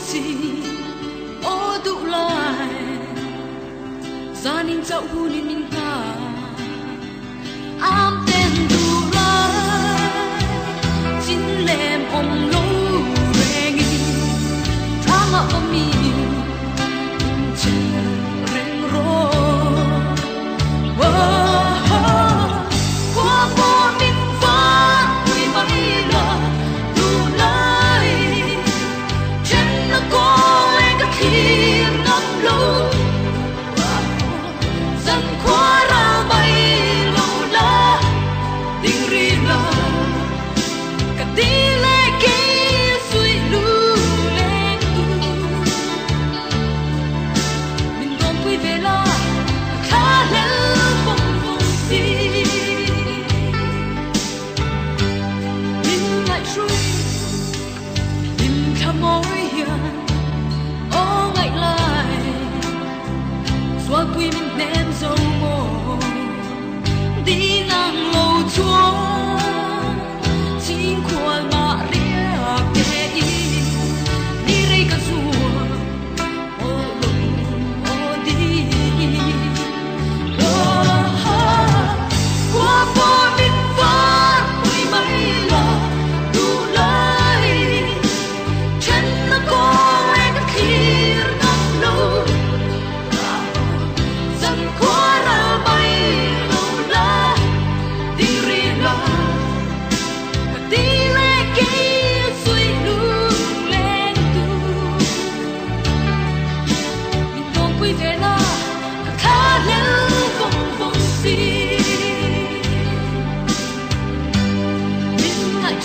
gì ô đủ lại gia đình cháu hu ni mình ta am tên đủ lại chính lem om lâu rengi drama của mình chờ reng ro qua phố mình phát vui bay là đủ lại chân nó có em các khi ngắm lâu dần qua ra bay lâu lá tình riêng là cả đi lại kia suy lưu lên mình còn vui về là khá lên vòng vòng gì mình lại suy mình khá mối hiền ô ngại lại xóa quy mình ném dấu mồ đi ngang lâu chúa chính khuôn mà riêng kẻ ý đi rây cả rùa ô lùng ô đi qua phố mình phát vui mấy là đủ lại chân nó có em khi ngắm lâu dần qua ra bay lâu lá đi riêng là cả đi lệ kia suy lung lên tu mình còn quy về là cả khá lên vòng vòng gì mình ngại